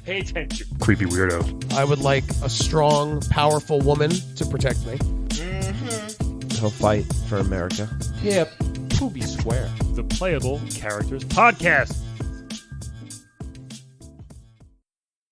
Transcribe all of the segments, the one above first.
Pay attention, creepy weirdo. I would like a strong, powerful woman to protect me. He'll fight for America. Yeah, Poopy Square. The Playable Characters Podcast.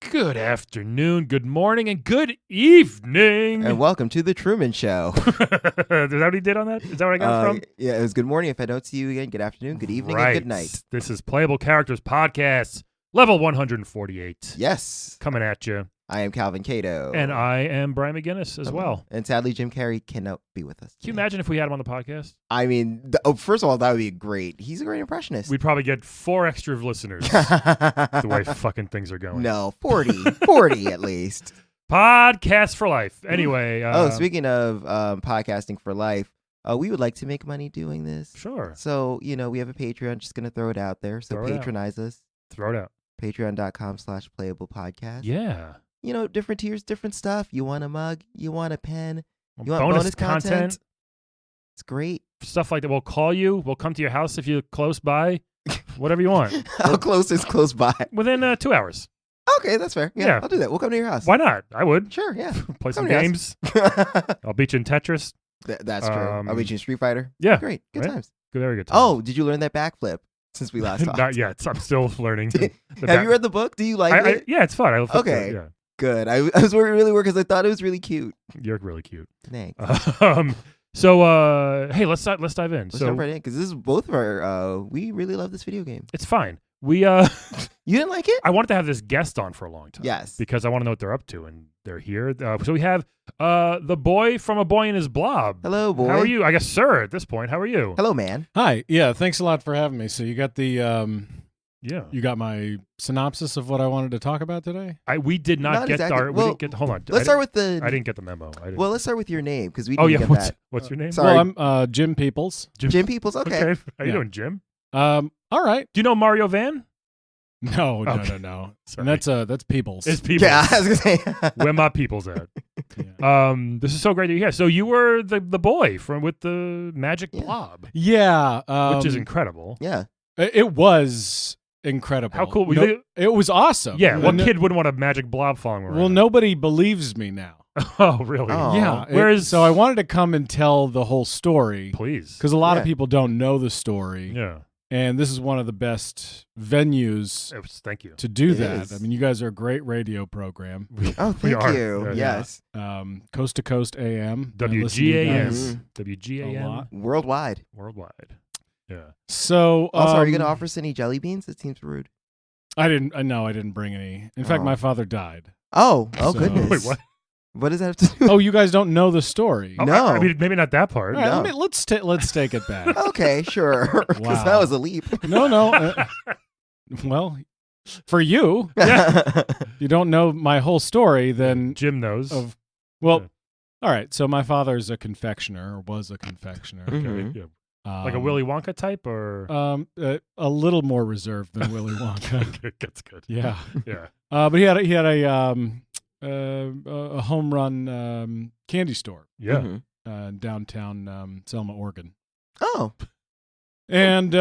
Good afternoon, good morning, and good evening. And welcome to the Truman Show. Is that what he did on that? Is that what I got from? Yeah, it was good morning. If I don't see you again, good afternoon, good evening, Right. and good night. This is Playable Characters Podcast, level 148. Yes. Coming at you. I am Calvin Cato. And I am Brian McGinnis as well. And sadly, Jim Carrey cannot be with us. Can you imagine if we had him on the podcast? I mean, first of all, that would be great. He's a great impressionist. We'd probably get 4 extra listeners the way fucking things are going. No, 40 at least. Podcast for life. Anyway. Speaking of podcasting for life, we would like to make money doing this. Sure. So, we have a Patreon. Just going to throw it out there. So patronize us. Throw it out. Patreon.com/playablepodcast. Yeah. Different tiers, different stuff. You want a mug? You want a pen? You want bonus content? It's great. Stuff like that. We'll call you. We'll come to your house if you're close by. Whatever you want. How close is close by? Within 2 hours. Okay, that's fair. Yeah, I'll do that. We'll come to your house. Why not? I would. Sure, yeah. Play Come some to your games. I'll beat you in Tetris. That's true. I'll beat you in Street Fighter. Yeah. Great. Good Right? times. Very good time. Oh, did you learn that backflip since we last talked? Not yet. I'm still learning. Have you read the book? Do you like it? Yeah, it's fun. Okay. Yeah. Good. I was really worried because I thought it was really cute. You're really cute. Thanks. Hey, let's dive in. Let's jump right in because this is both of our. We really love this video game. It's fine. We You didn't like it? I wanted to have this guest on for a long time. Yes. Because I want to know what they're up to, and they're here. So we have the boy from A Boy His Blob. Hello, boy. How are you? I guess, sir, at this point. How are you? Hello, man. Hi. Yeah, thanks a lot for having me. So you got the Yeah. you got my synopsis of what I wanted to talk about today? We did not get exactly. our. We didn't get. Hold on. Let's start with the. I didn't get the memo. Well, let's start with your name because we Oh didn't yeah. get that. What's your name? Sorry. Well, I'm Jim Peoples. Jim Peoples. Okay. How you doing, Jim? All right. Do you know Mario Van? No. Sorry. And that's Peoples. It's people. Yeah, I was gonna say. Where my people's at. Yeah. This is so great to hear. So you were the boy with the magic blob, Yeah, which is incredible. Yeah. It was incredible. How cool? It was awesome. Yeah. What kid wouldn't want a magic blob following around? Well, nobody believes me now. Oh, really? Oh. Yeah. So I wanted to come and tell the whole story Please. because a lot of Yeah. people don't know the story. Yeah. And this is one of the best venues Thank you. to do It that. is. I mean, you guys are a great radio program. Oh, We thank are. you. Yeah. Yes. Coast to Coast AM. I listen to you WGAM. guys Mhm. a WGAM. lot. Worldwide. Worldwide. Yeah. So, Also, are you gonna offer us any jelly beans? It seems rude. I didn't bring any. In fact, Oh. my father died. Oh So- goodness. Wait, what? What does that have to do? Oh, you guys don't know the story. Oh, No. I mean, maybe not that part. All right, no. let's take it back. Okay, sure. Because Wow. that was a leap. No. Well, for you, you don't know my whole story. Then Jim knows. all Yeah. right. So my father's a confectioner, or was a confectioner. Okay, Mhm. yeah. Like a Willy Wonka type, or A little more reserved than Willy Wonka. Okay, that's good. Yeah. Yeah. But he had a home run candy store Yeah. Mhm. in downtown Selma, Oregon. Oh. And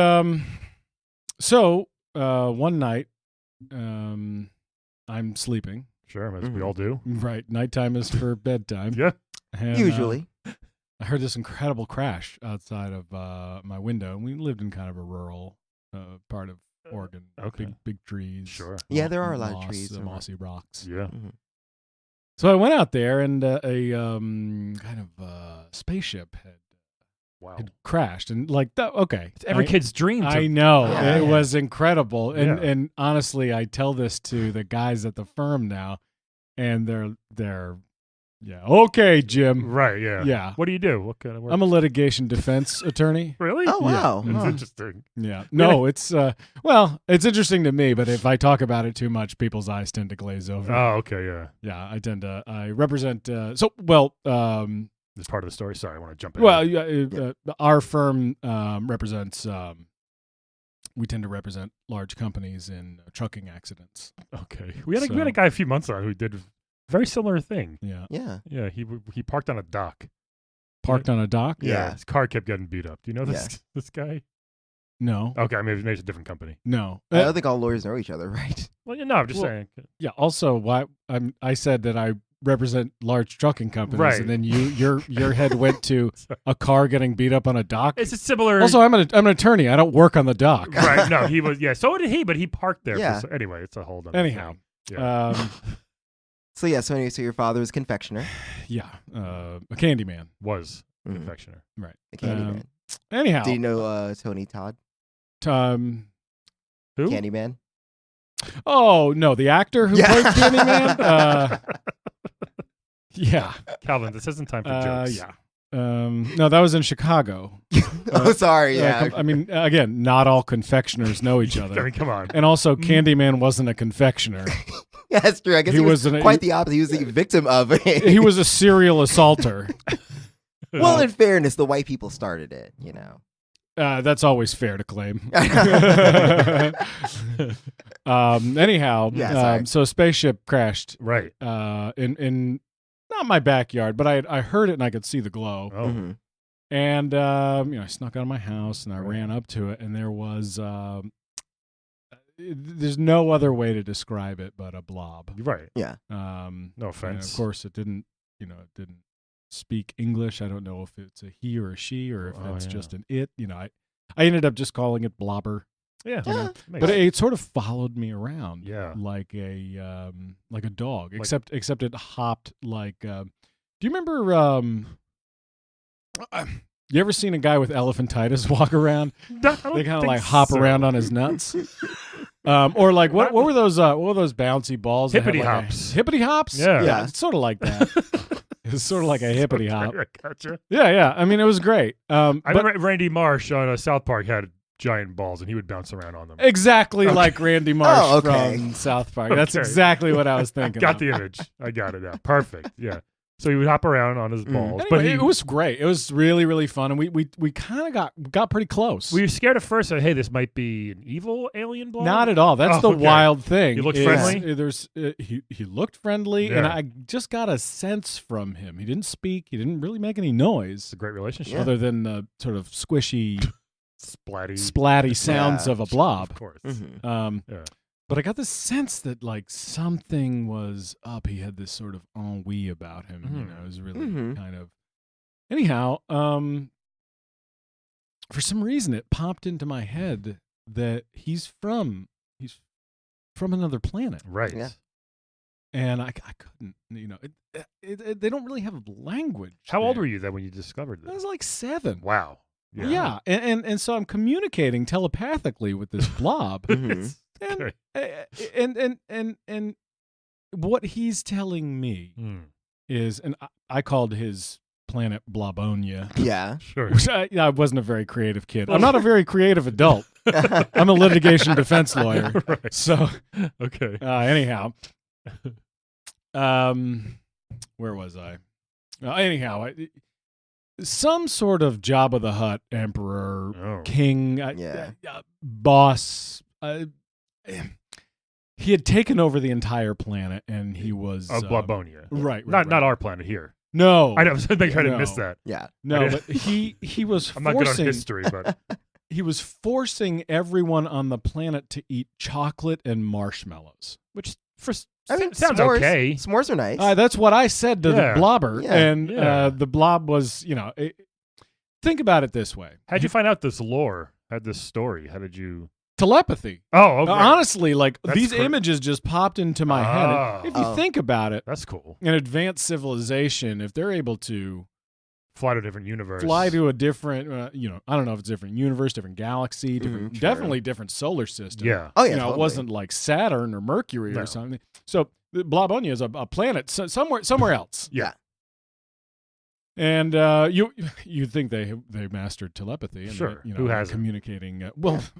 so one night, I'm sleeping. Sure, as we Mhm. all do. Right, nighttime is for bedtime. Yeah. And, Usually. I heard this incredible crash outside of my window, and we lived in kind of a rural part of Oregon. Okay. Big trees. Sure. Yeah, there are a lot of moss, trees around. mossy rocks. Yeah. Mhm. So I went out there, and a kind of spaceship Wow. had crashed, and like that. Okay, It's every kid's dream. I know Yeah. it was incredible, and Yeah. and honestly, I tell this to the guys at the firm now, and they're yeah, okay, Jim. Right. Yeah. Yeah. What do you do? What kind of work? I'm a litigation defense attorney. Really? Oh, wow. It's Huh. interesting. Yeah. No, it's it's interesting to me, but if I talk about it too much, people's eyes tend to glaze over. Oh, okay. Yeah. Yeah, I represent This is part of the story. Sorry, I want to jump in. our firm represents we tend to represent large companies in trucking accidents. Okay. We had a guy a few months ago who did a very similar thing. Yeah. Yeah. Yeah. He parked on a dock. Parked on a dock? Yeah. His car kept getting beat up. Do you know this Yes. this guy? No. Okay, maybe it's a different company. No. I don't think all lawyers know each other, right? Well, no, I'm just Well, saying. Yeah. Also, why I said that I represent large trucking companies, Right. and then your head went to a car getting beat up on a dock. It's a similar. Also, I'm an attorney. I don't work on the dock. Right? No, he was. Yeah, so did he, but he parked there. Yeah. Anyway, it's a whole other Anyhow, thing. Yeah. So yeah, so anyway, so your father was a confectioner. yeah, a candy man. Was Mhm. confectioner. Right. A Candyman. Anyhow, Did you know Tony Todd? Who? Candyman? Oh no, the actor who Yeah. played Candyman. Yeah. Calvin, this isn't time for jokes. Yeah. No, that was in Chicago. Oh, sorry. Yeah. I mean, again, not all confectioners know each I other. mean, come on. And also, Candyman wasn't a confectioner. Yeah, that's true. I guess He he was was quite the opposite. He was the victim of it. He was a serial assaulter. Well, in fairness, the white people started it, you know. That's always fair to claim. Anyhow, Yeah, sorry. so a spaceship crashed Right. in not my backyard, but I heard it and I could see the glow. Oh. Mhm. And I snuck out of my house and I Right. ran up to it, and there was there's no other way to describe it but a blob. You're right. Yeah. No And offense. of course, it didn't speak English. I don't know if it's a he or a she or if Oh, it's yeah. just an it. I ended up just calling it Blobber. Yeah. Yeah. Makes But sense. it sort of followed me around, Yeah. like a dog. Like- Except it hopped like. Do you remember? You ever seen a guy with elephantitis walk around? They kind of like hop around on his nuts. Or like what were those bouncy balls? that have, Hippity like, a- hops. Hippity hops. Yeah. Yeah. It's sort of like that. It's sort of like a hippity hop. I gotcha. Yeah. I mean, it was great. I But remember Randy Marsh on South Park had giant balls, and he would bounce around on them. exactly like Randy Marsh Oh, okay. from South Park. That's Okay. exactly what I was thinking. Got of. the image. I got it now. Perfect. Yeah. So he would hop around on his balls, Anyway, but it was great. It was really, really fun, and we kind of got pretty close. were you scared at first that hey, this might be an evil alien blob? Not at all. That's Oh, the okay. wild thing. He looked is, friendly? He looked friendly, and Yeah. I just got a sense from him. He didn't speak. He didn't really make any noise, It's a great relationship. Yeah. other than the sort of squishy, Splatty. splatty sounds Yeah. of a blob. Of course. Mhm. Yeah. But I got the sense that like something was up. He had this sort of ennui about him. It was really Mhm. kind of. Anyhow, for some reason, it popped into my head that he's from another planet, Right. Yeah. and I couldn't. They don't really have language. How old there. were you then when you discovered I this? was like 7. Wow. Yeah, and so I'm communicating telepathically with this blob. Mhm. Okay. And what he's telling me Hmm. is, and I called his planet Blobonia. Yeah. Sure. Which I wasn't a very creative kid. I'm not a very creative adult. I'm a litigation defense lawyer. Right. So Okay. anyhow, where was I? Some sort of Jabba the Hutt emperor, Oh. king, Yeah. boss. He had taken over the entire planet, and he was Of Blobonia. right. Not our planet here. No, I know. I think I didn't No. miss that. Yeah. no, I but he was I'm not good on forcing. history, but He was forcing everyone on the planet to eat chocolate and marshmallows. which for I mean, sounds s'mores, okay. S'mores are nice. That's what I said to Yeah. the blobber, Yeah. and Yeah. the blob was, think about it this way: How'd you find out this lore? Had this story? How did you? telepathy. Oh, okay. Honestly, like That's these cra- images just popped into my head. Ah. If you Oh. think about it, That's cool. an advanced civilization, if they're able to Fly to a different universe. fly to a different, I don't know if it's a different universe, different galaxy, different, Sure. definitely different solar system. Yeah. Oh yeah. It totally. wasn't like Saturn or Mercury No. or something. So Blobonia is a planet somewhere else. Yeah. And you think they mastered telepathy? And Sure. They, Who hasn't? communicating?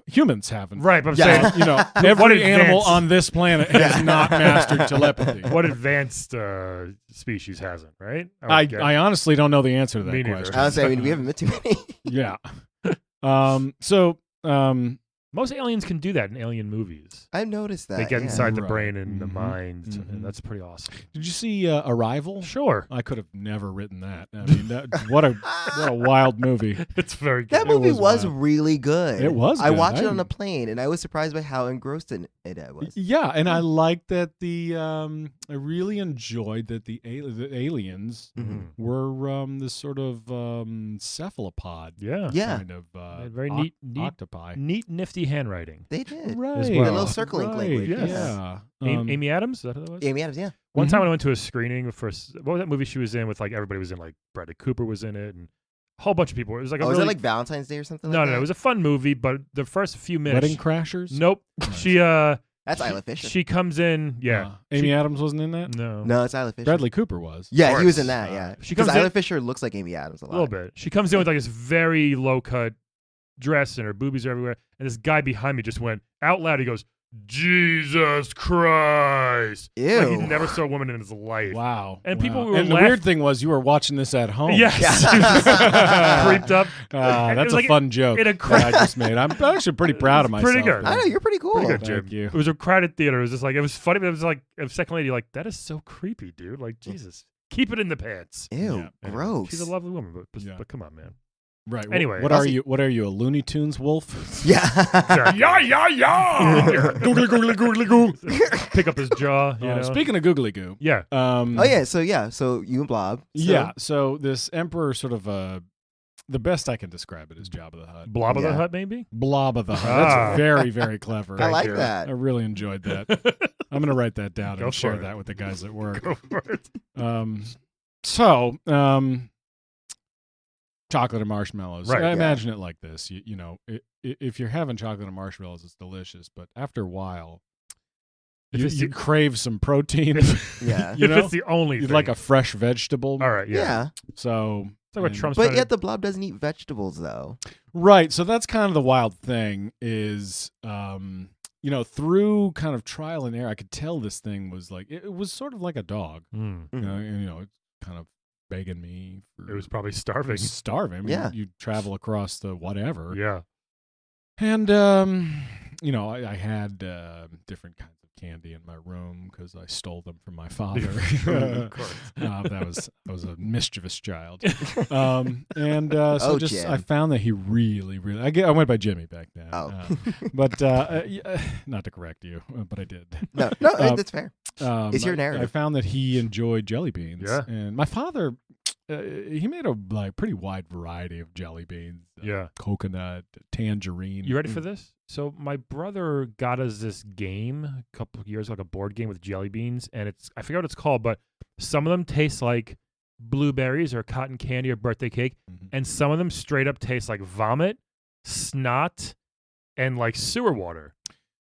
Humans haven't. Right, but I'm Yeah. saying Every animal advanced- on this planet has Yeah. not mastered telepathy. what advanced species hasn't, right? would I guess. honestly don't know the answer to that Me neither. question. I was saying, we haven't met too many. Yeah. Most aliens can do that in alien movies. I've noticed that. They get yeah. inside the Right. brain and the Mhm. mind, Mhm. and that's pretty awesome. Did you see Arrival? Sure. I could have never written that. I mean, what a wild movie. It's very good. That movie was was wild. really good. It was I good. watched it on I- a plane, and I was surprised by how engrossed in it I was. Yeah, and I liked that I really enjoyed that the aliens Mhm. were this sort of cephalopod Yeah. Yeah, kind of Very neat, octopi. neat, nifty handwriting. they did. Right. well. The little circling right. language. yes. Yeah. Amy Adams? Is that who that was? Amy Adams, yeah. One time Mhm. when I went to a screening for what was that movie she was in with like everybody was in, like Bradley Cooper was in it and a whole bunch of people. It was like a Was really, it like Valentine's Day or something no, like no, that? it was a fun movie, but the first few minutes. Wedding Crashers? Nope. She That's Isla Fisher. she comes in, yeah. Amy Adams wasn't in that? No. No, it's Isla Fisher. Bradley Cooper was. Yeah, he was in course. that, yeah. She Because comes in- Isla Fisher looks like Amy Adams a A lot. little bit. She comes in with like this very low cut dress and her boobies are everywhere. And this guy behind me just went out loud. He goes, Jesus Christ. Ew. Like he never saw a woman in his life. Wow. And wow. people were And the laugh- weird thing was you were watching this at home. Yes. Yeah. Creeped up. That's It was a like fun joke in a that I just made. I'm actually pretty proud of It's myself. pretty good. I know, you're pretty cool. Pretty good, Thank Jim. you. It was a crowded theater. It was just like, it was funny, but it was like a second lady, like, that is so creepy, dude. Like, Jesus. Keep it in the pants. Ew, Yeah. Anyway, gross. She's a lovely woman, but, Yeah. but come on, man. Right. Anyway, what I'll are see- you? What are you? A Looney Tunes wolf? Yeah. Exactly. yeah. Googly googly googly goo. Pick up his jaw, you know. Speaking of googly goo. Yeah. Oh yeah, so you and Blob. So, Yeah. So this emperor sort of the best I can describe it is Jabba the Hutt. Blob of the Yeah. Hut, maybe? Blob of the Hutt. Ah. That's very, very clever. I like you. that. I really enjoyed that. I'm gonna write that down Go and share for it. that with the guys at work. Go for it. Chocolate and marshmallows. Right, I yeah. imagine it like this. You know, if you're having chocolate and marshmallows, it's delicious. But after a while, If you, it's you the- crave some protein. Yeah. You if know, it's the only you'd thing. like a fresh vegetable. All right, Yeah. yeah. So, It's like what and- Trump's But trying yet to, the Blob doesn't eat vegetables though. right. So that's kind of the wild thing is, through kind of trial and error, I could tell this thing was like it was sort of like a dog. Mm. It's kind of begging me. It was probably starving. starving. I mean, Yeah. you travel across the whatever. Yeah. And I had different kinds of candy in my room because I stole them from my father. Of course. I was a mischievous child. So just Jim. I found that he really, really. I went by Jimmy back then. Oh. But not to correct you, but I did. No, that's fair. It's your narrative. I found that he enjoyed jelly beans. Yeah. And my father, he made a pretty wide variety of jelly beans. Yeah. Coconut, tangerine. You ready for this? So my brother got us this game a couple of years ago, like a board game with jelly beans, and I forget what it's called, but some of them taste like blueberries or cotton candy or birthday cake, Mhm. and some of them straight up taste like vomit, snot, and like sewer water.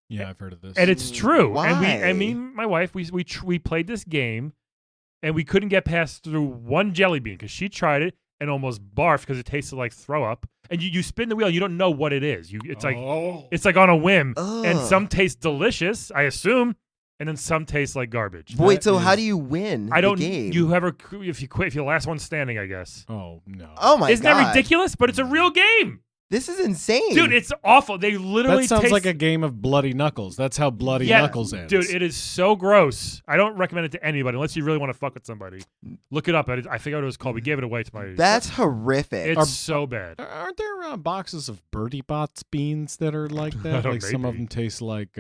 Yeah, I've heard of this. And it's true. Why? And me and my wife, we played this game, and we couldn't get past through one jelly bean because she tried it and almost barfed because it tasted like throw up. And you spin the wheel, you don't know what it is. It's like on a whim. And Ugh. some taste delicious, I assume, and then some taste like garbage. Wait, That so how is- do you win I don't. the game? You ever if you quit, if you're the last one standing, I guess. Oh no. Oh my Isn't god. that ridiculous? But it's a real game, This is insane. dude. It's awful. They literally That sounds taste like a game of bloody knuckles. That's how bloody Yeah, knuckles ends. Dude, it is so gross. I don't recommend it to anybody unless you really want to fuck with somebody. Look it up. I forget what it was called. We gave it away to my. That's horrific. It's so bad. Aren't there boxes of Bertie Bott's beans that are like that? don't Like some of maybe. them taste like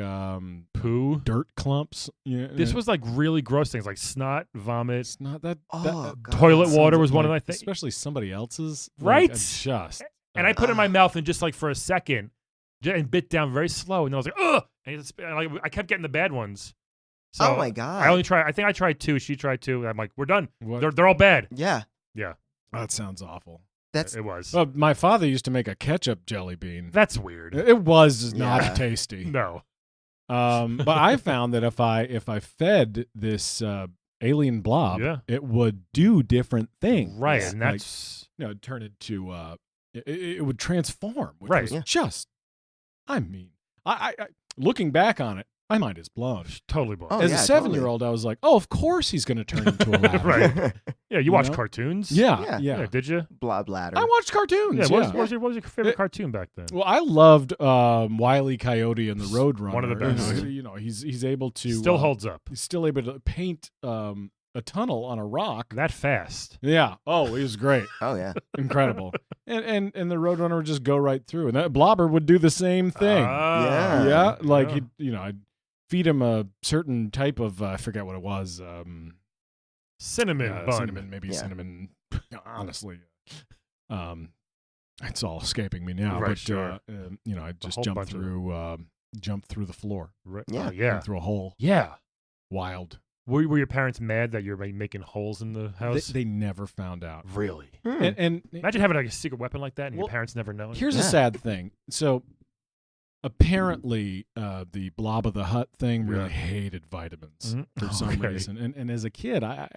Poo. dirt clumps. Yeah, This was like really gross things like snot, vomit. it's not that. Oh, that God. Toilet sounds water was like- one of my things. especially somebody else's. Right? Just. And I put it in my mouth and just like for a second and bit down very slow. And then I was like, ugh. And I kept getting the bad ones. So oh my god. I think I tried two. She tried two. I'm like, we're done. What? They're all bad. Yeah. That sounds awful. That's It was. Well, my father used to make a ketchup jelly bean. That's weird. It was not Yeah. tasty. No. But I found that if I fed this alien blob, Yeah. it would do different things. Right. Yeah. And Like, that's it'd turn into it would transform, which Right. was Yeah. just. I mean, I looking back on it, my mind is blown. Totally blown. Oh, As yeah, a 7-year-old, I was like, oh, of course he's going to turn into a ladder. Right. Yeah, you watch know? cartoons? Yeah. Yeah, did you? Blob ladder. I watched cartoons. Yeah, Yeah. what was your favorite cartoon back then? Well, I loved Wile E. Coyote and the Roadrunner. One of the best. He's able to Still holds up. He's still able to paint a tunnel on a rock. That fast. Yeah. Oh, he was great. Oh yeah. Incredible. And the Roadrunner would just go right through, and that Blobber would do the same thing. Yeah. Yeah, like I'd feed him a certain type of I forget what it was. Cinnamon bun. Cinnamon, maybe cinnamon. Honestly, it's all escaping me now. Right, but sure. I'd just whole jump bunch of through the floor, Right. Yeah. Oh, yeah. jump through a hole. Yeah. Wild. Were your parents mad that you're making holes in the house? They never found out. Really? And Imagine having like a secret weapon like that and your Well, parents never knowing. here's a sad thing. So apparently, the Blob of the Hut thing really hated vitamins for some reason. And as a kid, I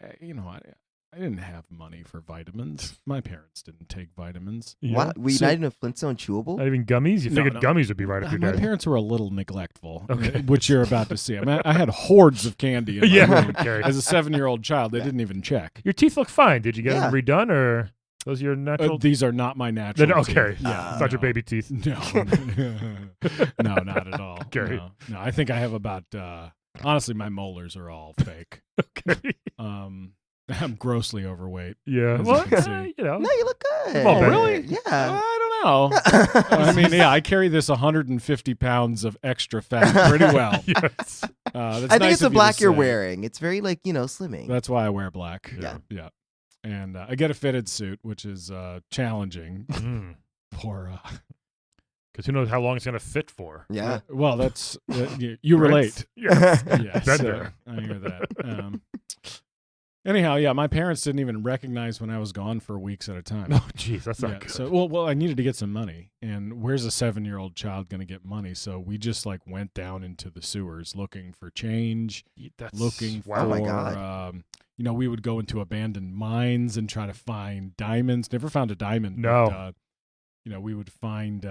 didn't have money for vitamins. My parents didn't take vitamins. What? Were you not even a Flintstone chewable? Not even gummies? You figured gummies would be right up your My dad. parents were a little neglectful, which you're about to see. I mean, I had hordes of candy in my room. Okay. As a 7-year-old child, they didn't even check. Your teeth look fine. Did you get them redone or those are your natural? These are not my natural teeth. Okay. Yeah. It's not your baby teeth. No. No, not at all. Okay. No, I think I have about, honestly, my molars are all fake. Okay. I'm grossly overweight. Yeah. As Well, you can see. No, you look good. Oh, really? Yeah. I don't know. I mean, I carry this 150 pounds of extra fat pretty well. Yes. That's I think nice it's the of you to black you're say. wearing. It's very slimming. That's why I wear black. Yeah. Yeah. And I get a fitted suit, which is challenging for. Because who knows how long it's going to fit for. Yeah. Well, that's you relate. Yes. Yes, Been there. I hear that. Anyhow, yeah, my parents didn't even recognize when I was gone for weeks at a time. Oh, jeez, that's not good. So, well, I needed to get some money, and where's a 7-year-old child going to get money? So we just went down into the sewers looking for change, looking for. Oh my God. We would go into abandoned mines and try to find diamonds. Never found a diamond. No. But, we would find.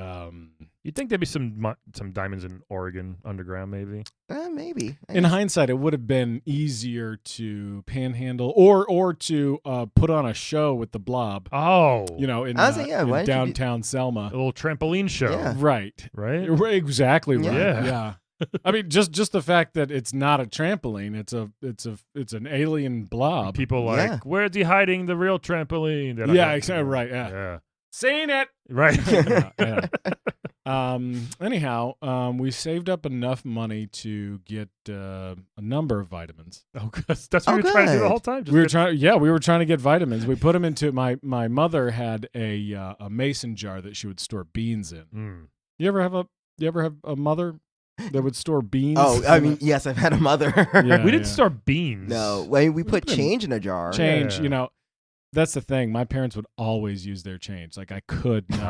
You'd think there'd be some diamonds in Oregon underground, maybe. Maybe. In hindsight, it would have been easier to panhandle or to put on a show with the Blob. Oh. In downtown Selma. A little trampoline show. Yeah. Right. Right? Exactly right. Yeah. Yeah. I mean, just the fact that it's not a trampoline, it's an alien blob. People where's he hiding the real trampoline? Exactly right. Yeah. Seen it. Right. Yeah. Anyhow, we saved up enough money to get a number of vitamins. Oh, that's what you were trying to do the whole time. We were trying to get vitamins. We put them into my mother had a mason jar that she would store beans in. You ever have a mother that would store beans? Oh, I mean, yes, I've had a mother. We didn't store beans. No, we put change in a jar. Change, That's the thing. My parents would always use their change. I could not.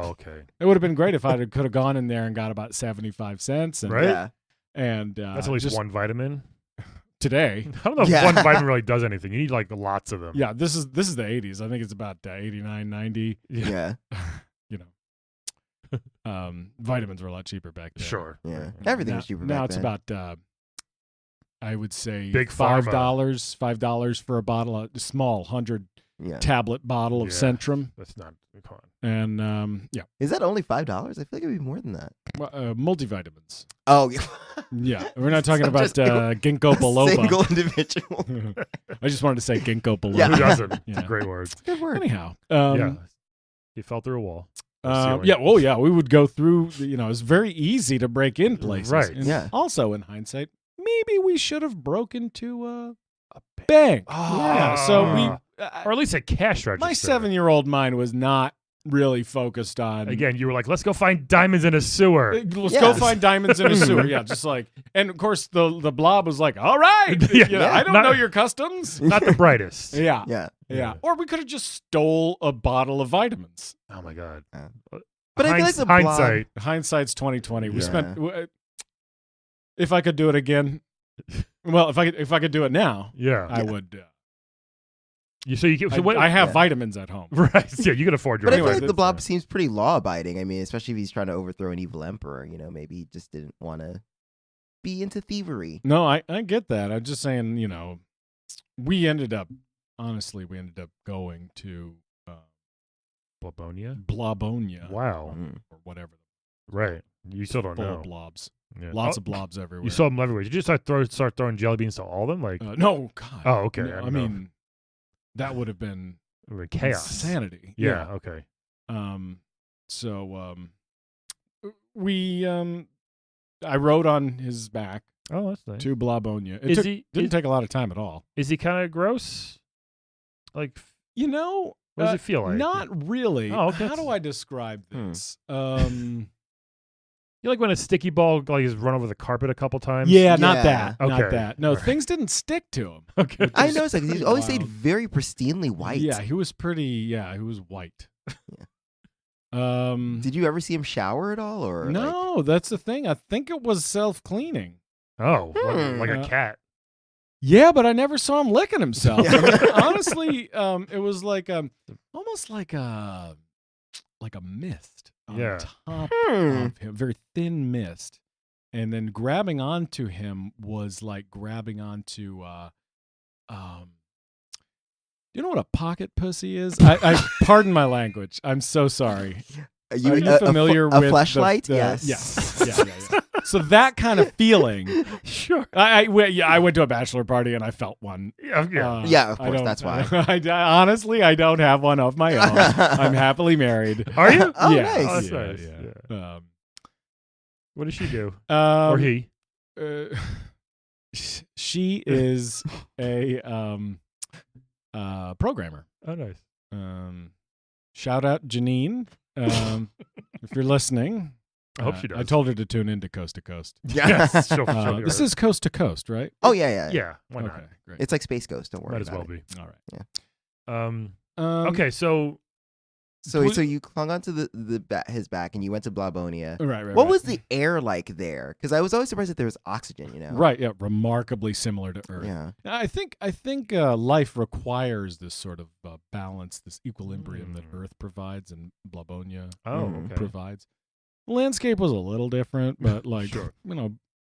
Oh, okay. It would have been great if I could have gone in there and got about 75 cents. And, Right? Yeah. And that's at least one vitamin. Today. I don't know if one vitamin really does anything. You need lots of them. Yeah, this is the 80s. I think it's about 89, 90. Yeah. Vitamins were a lot cheaper back then. Sure. Yeah. Everything was cheaper back then. Now it's about I would say Big $5 for a bottle, a small 100 tablet bottle of Centrum. That's not common. And Is that only $5? I feel like it'd be more than that. Multivitamins. Oh, yeah. We're not talking about just ginkgo biloba. Single individual. I just wanted to say ginkgo biloba. Yeah. Who doesn't? Yeah. It's a great word. Good word. Anyhow, You fell through a wall. we would go through. It's very easy to break in places. Right. And Yeah. Also, in hindsight, maybe we should have broken into a bank. Oh. Yeah. So or at least a cash register. my 7-year-old mind was not really focused on. Again, you were like, let's go find diamonds in a sewer. Let's go find diamonds in a sewer. Yeah, just and of course the Blob was like, all right, I don't know your customs. Not the brightest. Yeah. Yeah. Yeah. Or we could have just stole a bottle of vitamins. Oh my God. But I feel like the hindsight. Hindsight's 2020. We Yeah. spent. If I could do it again, well, if I could do it now, I would. I have vitamins at home. Right. Yeah, you can afford your But I own. feel like the Blob seems pretty law-abiding. I mean, especially if he's trying to overthrow an evil emperor. Maybe he just didn't want to be into thievery. No, I get that. I'm just saying, we ended up going to Blabonia? Blabonia. Wow. Or whatever. Right. You still don't Full know. of blobs. Yeah. Lots of blobs everywhere. You saw them everywhere. Did you just start throwing jelly beans to all of them? Like, no, God. oh, okay. No, I mean, that would have been chaos. Insanity. Yeah. Okay. So I rode on his back Oh, that's nice. to Blabonia. It didn't take a lot of time at all. Is he kind of gross? Like, what does it feel like? Not really. Oh, okay. How do I describe this? You like when a sticky ball has run over the carpet a couple times? Yeah, not Yeah. that. Not Okay. that. No, All right. things didn't stick to him. Okay. I noticed that 'cause he always wild. stayed very pristinely white. Yeah, he was pretty. Yeah, he was white. Did you ever see him shower at all, or No, that's the thing. I think it was self-cleaning. Oh, like a Uh, cat. Yeah, but I never saw him licking himself. I mean, honestly, it was like almost like a mist on Yeah. top Hmm. of him, very thin mist, and then grabbing onto him was like grabbing onto. You know what a pocket pussy is? I pardon my language. I'm so sorry. Are you familiar with a fleshlight? Yes. Yes. Yeah. So that kind of feeling. Sure. I went to a bachelor party and I felt one. Yeah. Yeah, of I course, don't- that's why. Honestly, I don't have one of my own. I'm happily married. Are you? Oh, yeah. nice. Oh, that's Yeah, nice. yeah. What does she do? Or he? She is a programmer. Oh, nice. Shout out Janine, if you're listening. I hope she does. I told her to tune into Coast to Coast. Yes. She'll be This right. is Coast to Coast, right? Oh yeah. Yeah. Why not? Okay, great. It's like Space Ghost. Don't worry Might as about well it. be. All right. Okay. So So you clung onto his back and you went to Blabonia. Right. What was the air like there? Because I was always surprised that there was oxygen. Right? Yeah, remarkably similar to Earth. Yeah. I think life requires this sort of balance, this equilibrium that Earth provides and Blabonia okay. provides. The landscape was a little different, but Sure.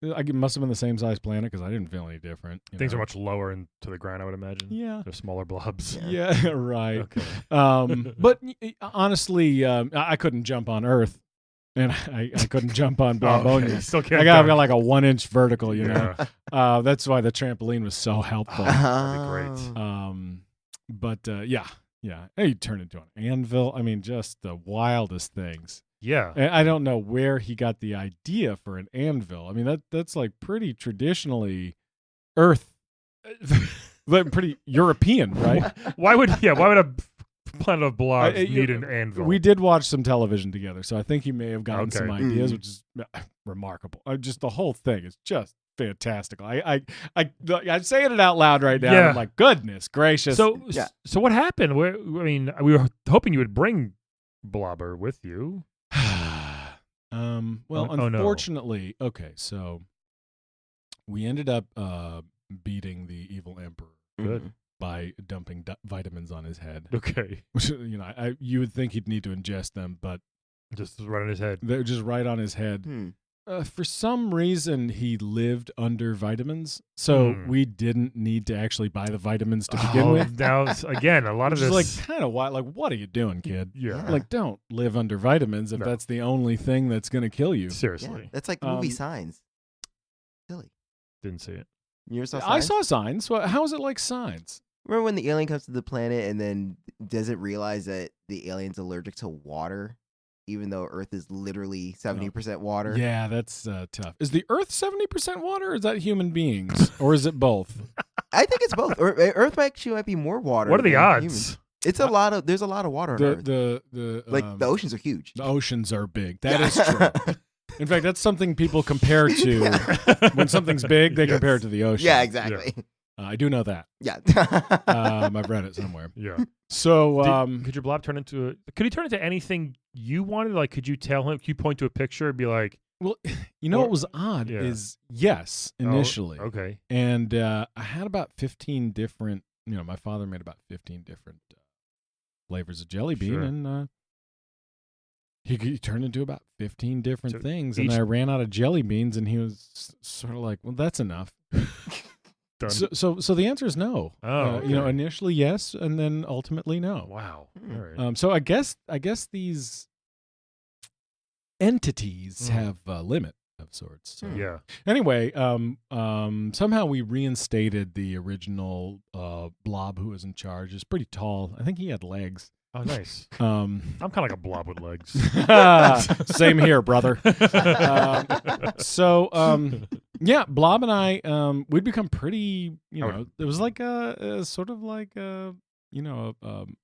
it must have been the same size planet because I didn't feel any different. Things are much lower into the ground, I would imagine. Yeah. They're smaller blobs. Yeah, right. Okay. But honestly, I couldn't jump on Earth, and I couldn't jump on Blabonia. Okay. Still can't. I got go. like a 1-inch vertical, you know. Yeah. That's why the trampoline was so helpful. That'd be great. But yeah. He turned into an anvil. I mean, just the wildest things. Yeah. And I don't know where he got the idea for an anvil. I mean, that's like pretty traditionally Earth, but pretty European, right? Why would a planet of blobs need an anvil? We did watch some television together, so I think he may have gotten some Okay. ideas, which is remarkable. Just the whole thing is just fantastical. I'm saying it out loud right now. Yeah. And I'm like, goodness gracious. So Yeah. so what happened? We were hoping you would bring Blobber with you. Well, Oh, no. unfortunately, okay, so we ended up beating the evil emperor Good. by dumping vitamins on his head. Okay. Which, you would think he'd need to ingest them, but Just right on his head. they're just right on his head. Hmm. For some reason, he lived under vitamins, so we didn't need to actually buy the vitamins to begin with. Now again, a lot of Which this is like kind of why, like, what are you doing, kid? yeah. Like, don't live under vitamins if No. that's the only thing that's going to kill you. Yeah, Seriously. that's like movie Um, Signs. Silly. Didn't see it. You ever saw I Signs? saw Signs. How is it like Signs? Remember when the alien comes to the planet and then doesn't realize that the alien's allergic to water, even though Earth is literally 70% water? Yeah, that's tough. Is the Earth 70% water, or is that human beings, or is it both? I think it's both. Earth actually might be more water. What are the than odds? humans. It's a lot of. There's a lot of water on Earth. The The oceans are huge. the oceans are big. That Yeah. is true. In fact, that's something people compare to Yeah. when something's big. They Yes. compare it to the ocean. Yeah, exactly. I do know that. Yeah. I've read it somewhere. Yeah. So, could your blob turn into could he turn into anything you wanted? Like, could you tell him? Could you point to a picture and be like, well, you know Or- what was odd yeah. is yes, oh, initially. okay. And I had about 15 different, my father made about 15 different flavors of jelly bean. Sure. And He turned into about 15 different So things, each- and I ran out of jelly beans, and he was sort of like, "Well, that's enough." Done. So the answer is no. Oh, okay. Initially yes, and then ultimately no. Wow. Hmm. All right. So I guess these entities Mm. have a limit of sorts. So. Yeah. Anyway, somehow we reinstated the original blob who was in charge. He's pretty tall. I think he had legs. Oh, nice. Um, I'm kind of like a blob with legs. same here, brother. Yeah, Blob and I, we'd become pretty, it was like a sort of like a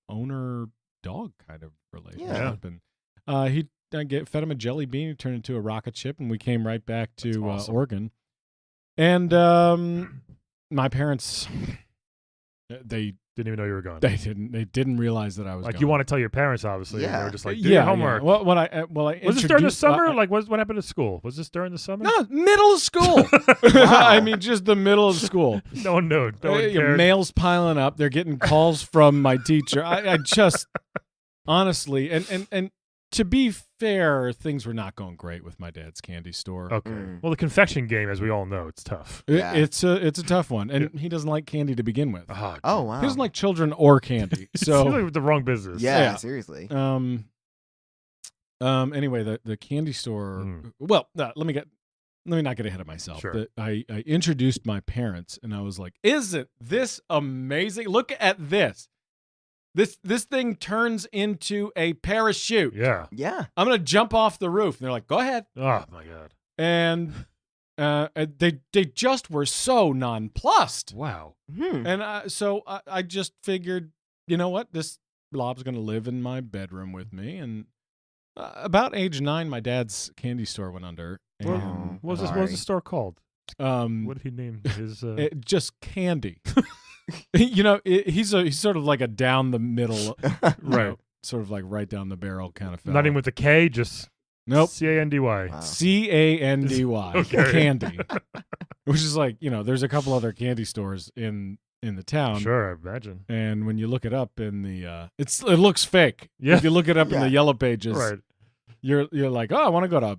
owner dog kind of relationship. And he fed him a jelly bean, he turned into a rocket ship, and we came right back to That's awesome. Oregon. And my parents, they Didn't even know you were gone. They didn't realize that I was Like, gone. you want to tell your parents, obviously. And they Yeah. were just like, do your homework. Well, I Was this during the introduced- summer? Like, what happened at school? Was this during the summer? No, middle of school. I mean, just the middle of school. No one knew. No one cared. Mail's piling up. They're getting calls from my teacher. I just, honestly, and to be fair, things were not going great with my dad's candy store. Okay. Mm. Well, the confection game, as we all know, it's tough. Yeah. It's a tough one, and he doesn't like candy to begin with. Oh wow. He doesn't like children or candy. It's So like the wrong business. Yeah, Yeah. seriously. Anyway, the candy store. Mm. Well, let me not get ahead of myself. Sure. I introduced my parents, and I was like, "Isn't this amazing? Look at this. This thing turns into a parachute. Yeah. Yeah. I'm gonna jump off the roof." And they're like, "Go ahead." Oh, my God. And they just were so nonplussed. Wow. Hmm. And so I just figured, you know what? This blob's going to live in my bedroom with me. And about age 9, my dad's candy store went under. What, And, what was the store called? um, What did he name his? just candy. He's sort of like a down the middle, Right. sort of like right down the barrel kind of fella. Not even with the K, just Nope. Candy. Wow. Candy, Okay. candy, which is like, there's a couple other candy stores in the town. Sure, I imagine. And when you look it up in the, it looks fake. Yeah. If you look it up in Yeah. the yellow pages, Right. you're like, oh, I want to go to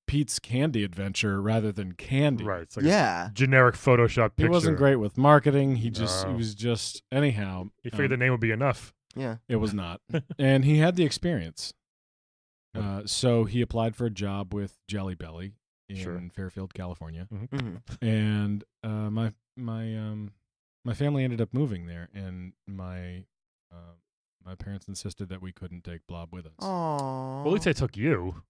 Pete's Candy Adventure rather than Candy. Right. It's like a Yeah. generic Photoshop He picture. wasn't great with marketing. He No. was just anyhow. He figured the name would be enough. Yeah. It was not, and he had the experience. So he applied for a job with Jelly Belly in Sure. Fairfield, California, Mhm. and my family ended up moving there, and my parents insisted that we couldn't take Blob with us. Aww. Well, at least they took you.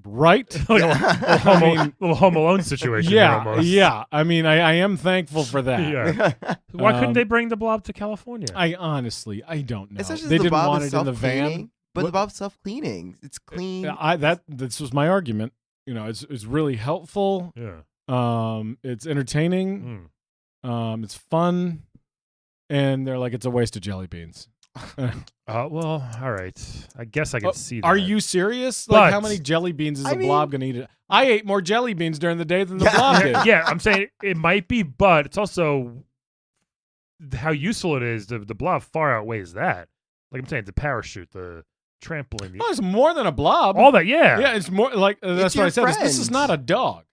Right? Like Yeah. little Home Alone situation. Yeah, here almost. yeah. I mean, I am thankful for that. Yeah. Why couldn't Um, they bring the blob to California? I honestly, I don't know. It's not just They the didn't Bob want is it in the van. self-cleaning, but the What- Bob's self-cleaning. It's clean. This was my argument. It's really helpful. Yeah. It's entertaining. Mm. It's fun, and they're like, it's a waste of jelly beans. Well, all right. I guess I can see that. Are you serious? Like, how But- many jelly beans is I a blob mean- gonna eat? I ate more jelly beans during the day than the Yeah. blob did. Yeah, I'm saying it might be, but it's also how useful it is. The blob far outweighs that. Like I'm saying, the parachute, the trampoline, Oh, it's more than a blob. all that. Yeah. Yeah, it's more like that's what your I said. This is friend. not a dog.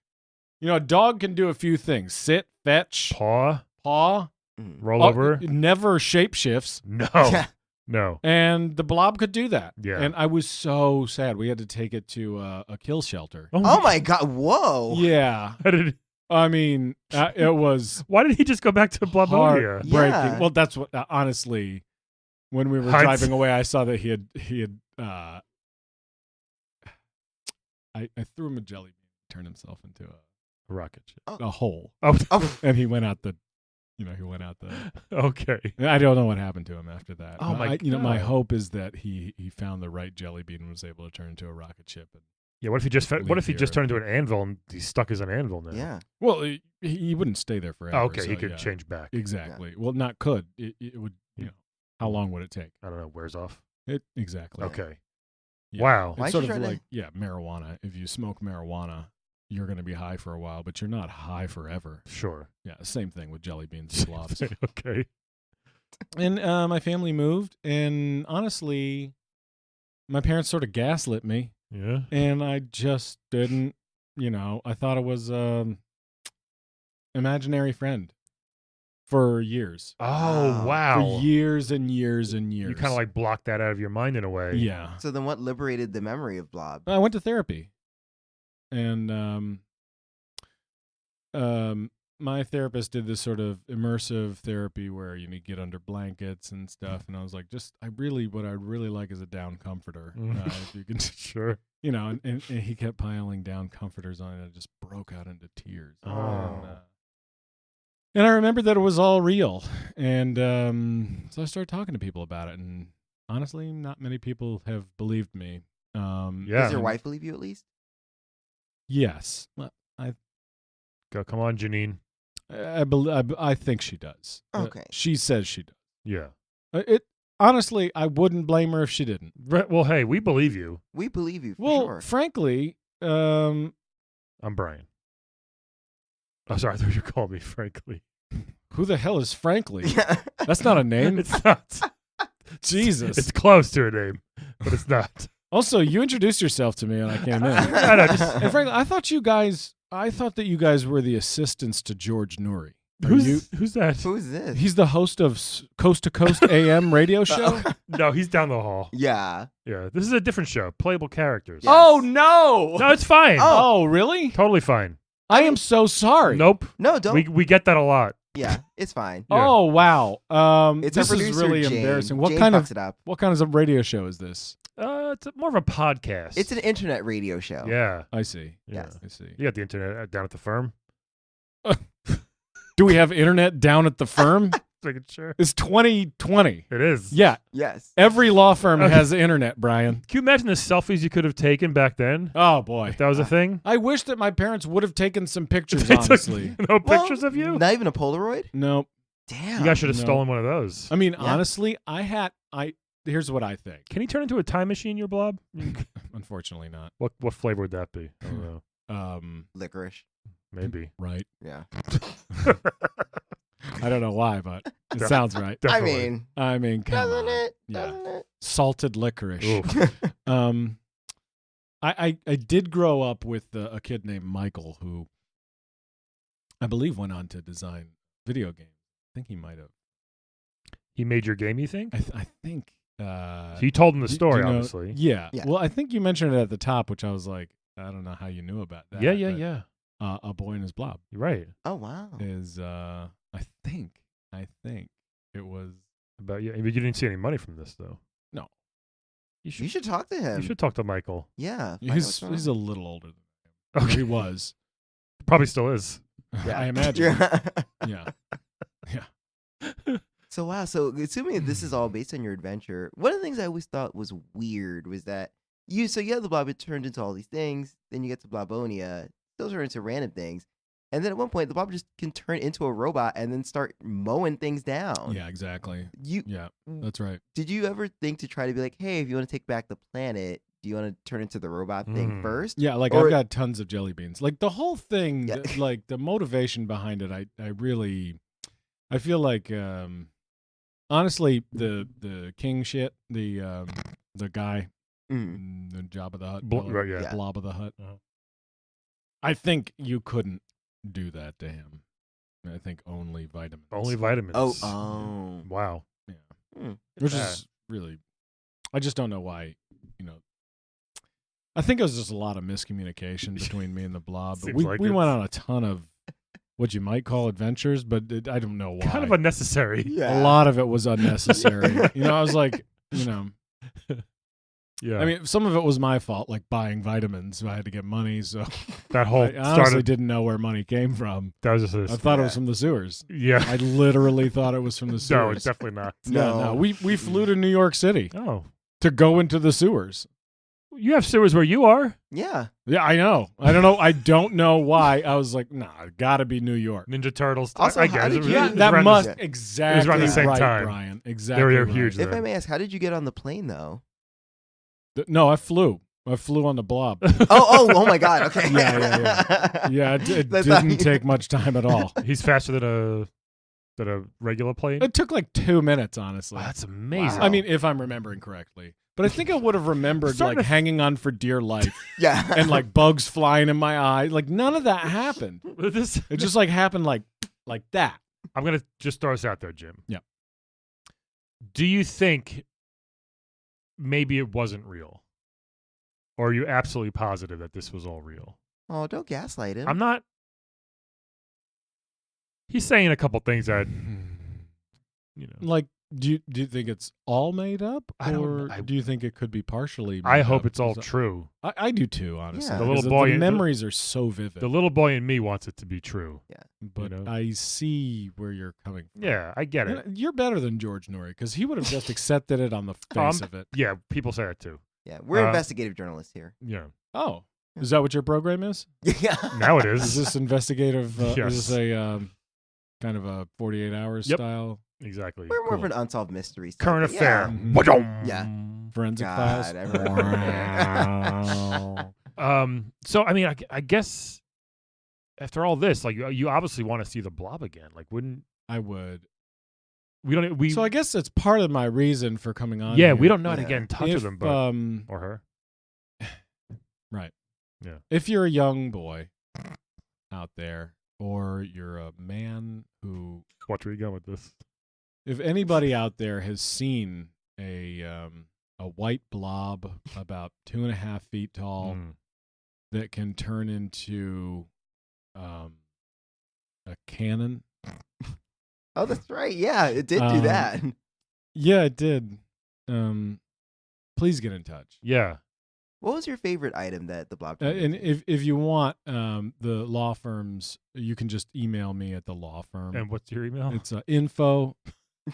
A dog can do a few things: sit, fetch, Paw, paw, Mm. roll over. never shapeshifts. No. Yeah. No. And the blob could do that. Yeah. And I was so sad. We had to take it to a kill shelter. Oh my God! Whoa. Yeah. How did, I mean, it was why did he just go back to Blobonia? Yeah. heartbreaking. Well, that's what, honestly, when we were Hunt. driving away, I saw that he had I threw him a jelly bean, turned himself into Rocket ship. a hole. Oh, Oh. And he went out the. okay. I don't know what happened to him after that. Oh, my my God. hope is that he found the right jelly bean and was able to turn into a rocket ship. And, Yeah. What if he just Leave turned here. into an anvil and he's stuck as an anvil now? Yeah. well, he wouldn't stay there forever. Oh, okay. so He could yeah. change back. Exactly. Well, not could. It would. How long would it take? I don't know. Wears off. Exactly. Okay. Yeah. Wow. Why'd It's sort you of try to- like marijuana. If you smoke marijuana, you're going to be high for a while, but you're not high forever. Sure. Yeah, same thing with jelly beans and blobs. Okay. And my family moved, and honestly, my parents sort of gaslit me, Yeah. and I just didn't. I thought it was imaginary friend for years. Oh, wow. For years and years and years. You kind of like blocked that out of your mind in a way. Yeah. So then what liberated the memory of Blob? I went to therapy, and my therapist did this sort of immersive therapy where you get under blankets and stuff, and I was like, what I'd really like is a down comforter. If you can, Sure. and he kept piling down comforters on it, and I just broke out into tears. Oh. And I remembered that it was all real, and so I started talking to people about it, and honestly, not many people have believed me. Yeah. Does your wife believe you at least? Yes, Come on, Janine. I think she does. Okay. She says she does. Yeah. Honestly, I wouldn't blame her if she didn't. Well, hey, we believe you. We believe you for Well, sure. frankly, I'm Brian. Oh, sorry. I thought you called me frankly. who the hell is frankly? Yeah. That's not a name. It's not. Jesus. It's close to a name, but it's not. Also, you introduced yourself to me when I came in. I know, And frankly, I thought that you guys were the assistants to George Noory. Who's that? Who's this? He's the host of Coast to Coast AM radio show. No, he's down the hall. Yeah. Yeah, this is a different show. Playable characters. Yes. Oh no! No, it's fine. Oh, really? Totally fine. I am so sorry. Nope. No, don't. We get that a lot. Yeah, it's fine. Yeah. Oh wow. It's This our is producer, really Jane. embarrassing. Jane fucks it up. What kind of radio show is this? It's more of a podcast. It's an internet radio show. Yeah. I see. Yeah. Yes. I see. You got the internet down at the firm? Do we have internet down at the firm? Making sure. It's 2020. It is. Yeah. Yes. Every law firm Okay. has internet, Brian. Can you imagine the selfies you could have taken back then? Oh boy. If that was a thing? I wish that my parents would have taken some pictures, They took honestly. no Well, pictures of you? Not even a Polaroid? No. Damn. You guys should have No. stolen one of those. I mean, Yeah. honestly, here's what I think. Can he turn into a time machine, your blob? Unfortunately not. What flavor would that be? I don't know. Licorice. Maybe. Right. Yeah. I don't know why, but it Def- sounds right. Definitely. I mean, come doesn't on. it? Yeah. Doesn't it? Salted licorice. Ooh. I did grow up with a kid named Michael who I believe went on to design video games. I think he might have. He made your game, you think? I think. So you told him the do story, you know- obviously. Yeah. Yeah. Well, I think you mentioned it at the top, which I was like, I don't know how you knew about that. Yeah, but, yeah. A Boy His Blob You're right. Oh, wow. is I think it was. But you didn't see any money from this, though. No. You should talk to him. You should talk to Michael. Yeah. He's a little older than I am. Okay. He was. Probably still is. Yeah. I imagine. Yeah. Yeah. So, wow. So, assuming that this is all based on your adventure, one of the things I always thought was weird was that you have the blob, it turned into all these things. Then you get to Blobonia, still turn into random things. And then at one point, the blob just can turn into a robot and then start mowing things down. Yeah, exactly. Yeah, that's right. Did you ever think to try to be like, hey, if you want to take back the planet, do you want to turn into the robot thing first? Yeah, like Or- I've got tons of jelly beans. Like the whole thing, Yeah. like the motivation behind it, I feel like, honestly, the king shit, the guy, the Jabba the Hutt, Right, yeah. Blob of the Hutt. Uh-huh. I think you couldn't do that to him. I think only vitamins. Only vitamins. Oh. Wow. Yeah. Hmm. Which Yeah. is really, I just don't know why, I think it was just a lot of miscommunication between me and the blob. But Seems like we it. went on a ton of what you might call adventures, but I don't know why. Kind of unnecessary. Yeah. A lot of it was unnecessary. I was like, Yeah. I mean, some of it was my fault, like buying vitamins. So I had to get money, so that whole I honestly started. didn't know where money came from. That was just I thought it was from the sewers. Yeah. I literally thought it was from the No, sewers. it's definitely not. No. We flew to New York City Oh. to go into the sewers. You have sewers where you are. Yeah. Yeah, I know. I don't know. I don't know why. I was like, nah, it gotta be New York. Ninja Turtles. Also, I how guess. did It was- you- it Yeah, was that around must the- exactly around the same right, time. Brian. They Exactly. were right. huge If then. I may ask, how did you get on the plane, though? No, I flew. I flew on the blob. Oh my God. Okay. Yeah. Yeah, it That's not- didn't take much time at all. He's faster than a than a regular plane? It took like 2 minutes, honestly. Wow, that's amazing. Wow. I mean, if I'm remembering correctly. But I think I would have remembered Starting like to- hanging on for dear life Yeah. and like bugs flying in my eye. Like none of that happened. This, It just like happened like that. I'm gonna just throw this out there, Jim. Yeah. Do you think maybe it wasn't real, or are you absolutely positive that this was all real? Oh, don't gaslight him. I'm not. He's saying a couple things that, Like, do you think it's all made up, I don't or know. do you think it could be partially? Made I hope up? it's all 'Cause true. I do too, honestly. Yeah. The little Because boy- the memories are so vivid. The little boy in me wants it to be true. but know? I see where you're coming from. Yeah, I get it. You're better than George Norrie because he would have just accepted it on the face of it. Yeah, people say it too. Yeah, we're Uh, investigative journalists here. Yeah, Oh, is that what your program is? Yeah. now it Is is. this investigative? Yes. Is this a kind of a 48 hours Yep. style Exactly. We're more of Cool. an unsolved mystery. side, Current but affair. Mhm. Wajong. Yeah. forensic God, files? So I mean, I guess after all this, like you obviously want to see the Blob again. Like, wouldn't I would. we? Don't we? So I guess that's part of my reason for coming on. yeah, here. we don't know how to Yeah. get in touch If, with him, but or her. If you're a young boy out there, or you're a man who, Watch where you go with this. if anybody out there has seen a white blob about 2.5 feet tall Mm. that can turn into a cannon. Oh, that's right. Yeah, it did do Um, that. Yeah, it did. Please get in touch. Yeah. What was your favorite item that the Blob? And if you want the law firms, you can just email me at the law firm. And what's your email? It's info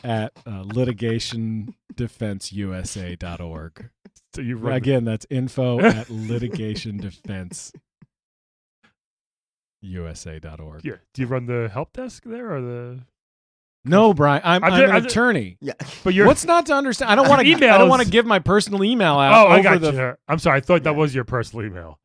at litigationdefenseusa.org. So you run Again, that's info at litigationdefenseusa.org. yeah. Do you run the help desk there or the? No, Brian, I'm I'm an just- I'm just- attorney. Yeah. But you're. What's not to understand? I don't want to. I Emails- don't want to give my personal email out. Oh, I over got the you. I'm sorry. I thought that Yeah. was your personal email.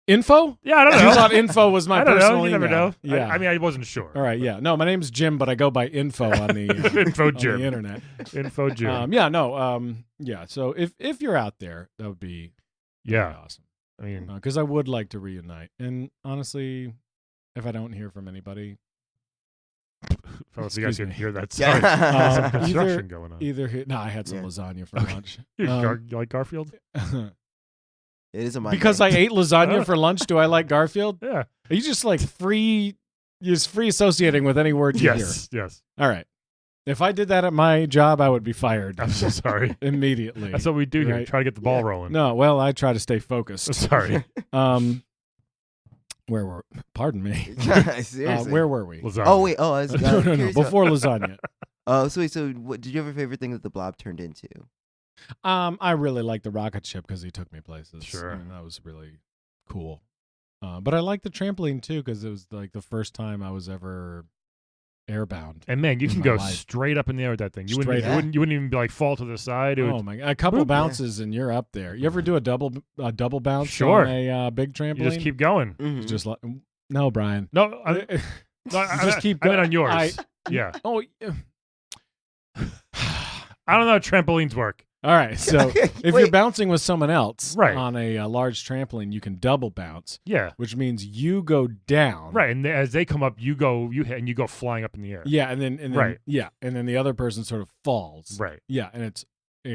info. Yeah, I don't You know. thought info was my I don't personal know. You email. never know. Yeah. I mean, I wasn't sure. All right. Yeah. No, my name's Jim, but I go by info on the Info on Jim. the internet. Info Jim. Yeah. No. Yeah. So if you're out there, that would be yeah. awesome. I mean, Because I would like to reunite. And honestly, if I don't hear from anybody, fellas, you guys excuse didn't me. hear that. Yeah. Sorry. Some Either- construction going on. no, I had some Yeah. lasagna for Okay. lunch. You Um, you like Garfield? It is a Monday. Because I ate lasagna for lunch, do I like Garfield? Yeah. Are you just like free associating with any word you Yes. Yes. hear? All right. If I did that at my job, I would be fired I'm so sorry. immediately. That's what we do here. Right. Try to get the ball Yeah. rolling. No, well, I try to stay focused. Sorry. Where were? Pardon me. Seriously. Where were we? Lasagna. Oh wait. Oh, I was No. curious about- Before lasagna. Oh, so wait. So, what, did you have a favorite thing that the Blob turned into? I really liked the rocket ship because he took me places. Sure. I mean, that was really cool. But I liked the trampoline too because it was like the first time I was ever airbound. And man, you in can my go life. straight up in the air with that thing. You wouldn't. Straight You up. wouldn't. You wouldn't even be like fall to the side. It Oh would, my! A couple Boop, yeah. bounces and you're up there. You ever do a double bounce Sure. on a big trampoline? you just keep going. Mhm. Just like no, Brian. No, I, You no, I, just I, keep I mean going. on yours. Yeah. Oh. yeah. I don't know how trampolines work. All right. So if Wait. you're bouncing with someone else Right. on a large trampoline, you can double bounce, Yeah. which means you go down. Right. And as they come up, you hit and you go flying up in the air. Yeah, and then Right. yeah, and then the other person sort of falls. Right. Yeah, and it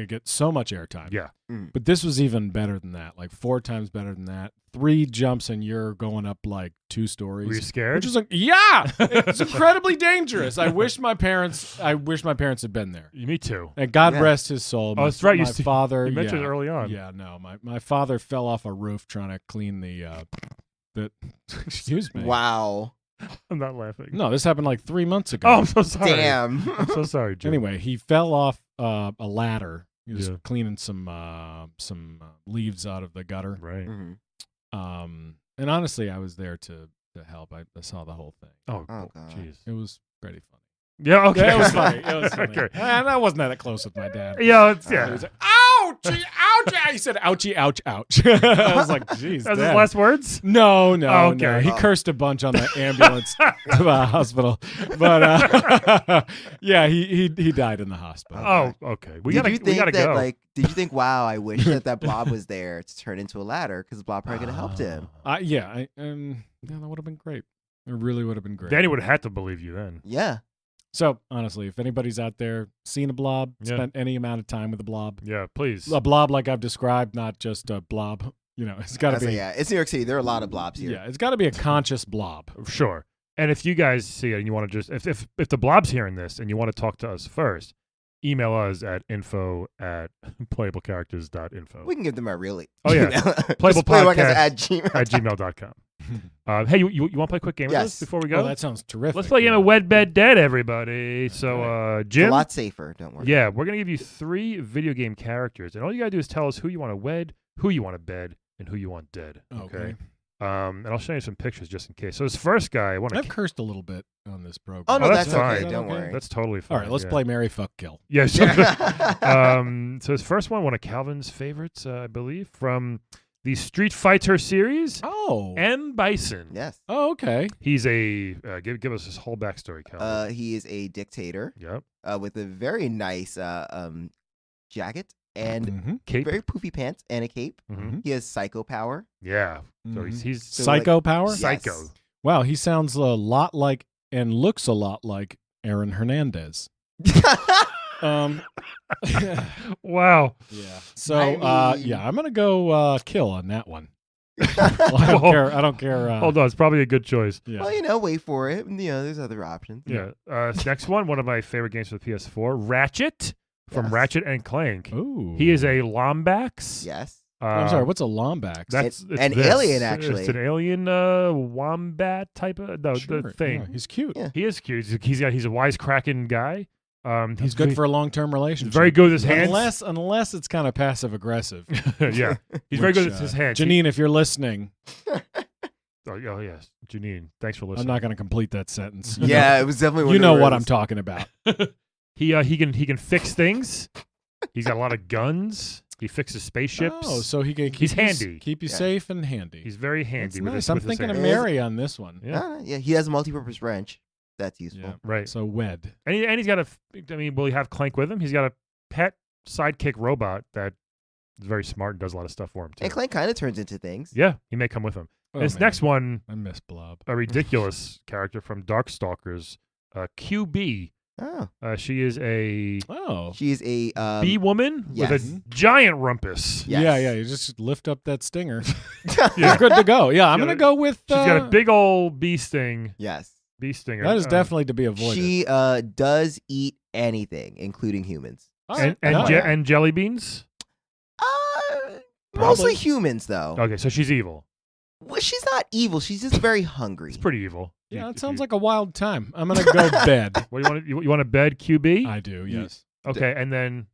gets so much airtime. Yeah. But this was even better than that, like 4 times better than that. 3 jumps and you're going up like 2 stories. Were you scared? Which is like, yeah, it's incredibly dangerous. I wish my parents had been there. Me too. And God Yeah. rest his soul. Oh, that's right. My father. You mentioned yeah, it early on. Yeah, no, my father fell off a roof trying to clean the excuse me. Wow. I'm not laughing. No, this happened like 3 months ago. Oh, I'm so sorry. Damn. I'm so sorry, Jim. Anyway, he fell off a ladder. He was Yeah. cleaning some leaves out of the gutter. Right. Mhm. And honestly, I was there to help. I saw the whole thing. Oh, Oh, God. jeez. It was pretty funny. Yeah. Okay. Yeah, it was funny. It was funny. Okay. And I wasn't that close with my dad. Yeah. It's, He yeah. was like, "Ow, ouchie, ouchie. He said, ouchie, ouch, ouch. I was like, geez, That was his Dad. last words? No, Oh, okay. no. He cursed a bunch on the ambulance to the hospital. But yeah, he died in the hospital. Oh, okay. We did gotta you think gotta that go. did you think, wow, I wish that blob was there to turn into a ladder because the blob probably could have helped him. Yeah, that would have been great. It really would have been great. Danny would have had to believe you then. Yeah. So honestly, if anybody's out there seen a blob, Yeah. spent any amount of time with a blob, Yeah, please. a blob like I've described, not just a blob. It's got to That's be. like, yeah, it's New York City. There are a lot of blobs here. Yeah, it's got to be a conscious blob. Sure. And if you guys see it and you want to just if the blob's hearing this and you want to talk to us first, email us at info@playablecharacters.info. We can give them our real Oh, yeah. email. Playable Just playblecast podcast at gmail. at gmail.com. Hey, you want to play a quick game with us Yes. before we go? Oh, that sounds terrific. Let's play a game of Wed, Bed, Dead, everybody. So, It's a Jim, lot safer. Don't worry. yeah, we're going to give you 3 video game characters. And all you got to do is tell us who you want to wed, who you want to bed, and who you want dead. Okay. And I'll show you some pictures just in case. So this first guy, I want I've to... cursed a little bit on this program. Oh, no, Oh, that's that's, okay. fine. Don't Okay. worry. That's totally fine. All right, let's yeah. play Marry, Fuck, Kill. Yeah. So, Yeah. so his first one of Calvin's favorites, I believe, from the Street Fighter series, Oh. M. Bison. Yes. Oh, okay. He's a... give us his whole backstory, Calvin. He is a dictator Yep. with a very nice jacket and Mm-hmm. Cape. very poofy pants and a cape. Mhm. He has psycho power. Yeah. So Mhm. he's So, Psycho power? Yes. psycho. Wow, he sounds a lot like and looks a lot like Aaron Hernandez. Um, Wow. yeah. So, I mean- yeah, I'm gonna go kill on that one. Well, I don't care. I don't care. Hold on. It's probably a good choice. Yeah. Well, wait for it. There's other options. Yeah. Next one of my favorite games for the PS4, Ratchet from Yes. Ratchet and Clank. Ooh. He is a Lombax. Yes. I'm sorry. What's a Lombax? That's It's it's an this. alien, actually. It's an alien wombat type of the Sure, thing. yeah, he's cute. Yeah. He is cute. He's a wisecracking guy. He's good for a long-term relationship. He's very good with his hands. Unless it's kind of passive aggressive. Yeah. He's very good Which, with his hands. Janine, if you're listening, Oh yes, Janine. Thanks for I'm listening. not going to complete that sentence. Yeah, it was definitely one You of know the what words. I'm talking about. He can fix things. He's got a lot of guns. He fixes spaceships. Oh, so he can keep He's you, handy. keep you Yeah. safe and handy. He's very That's handy with nice. his I'm with his thinking of hands. Mary on this one. Yeah. Yeah, he has a multi-purpose wrench. That's useful. Yeah. Right. So wed. And he's got will he have Clank with him? He's got a pet sidekick robot that is very smart and does a lot of stuff for him too. And Clank kind of turns into things. Yeah, he may come with him. Oh, This man. next one, I miss Blob. a ridiculous character from Darkstalkers, QB. Oh, She is a Oh. she's a bee woman yes. with a giant rumpus. Yes. Yeah. You just lift up that stinger. Yeah. You're good to go. Yeah, I'm She's going to got go with. She's got a big old bee sting. Yes. Bee stinger. That is definitely to be avoided. She does eat anything, including humans. All and right. and, Oh, je- yeah. and jelly beans. Mostly humans, though. Okay, so she's evil. Well, she's not evil. She's just very hungry. It's pretty evil. Yeah, You- it sounds you- like a wild time. I'm going to go bed. What do you want? A bed QB? I do, yes. Okay, and then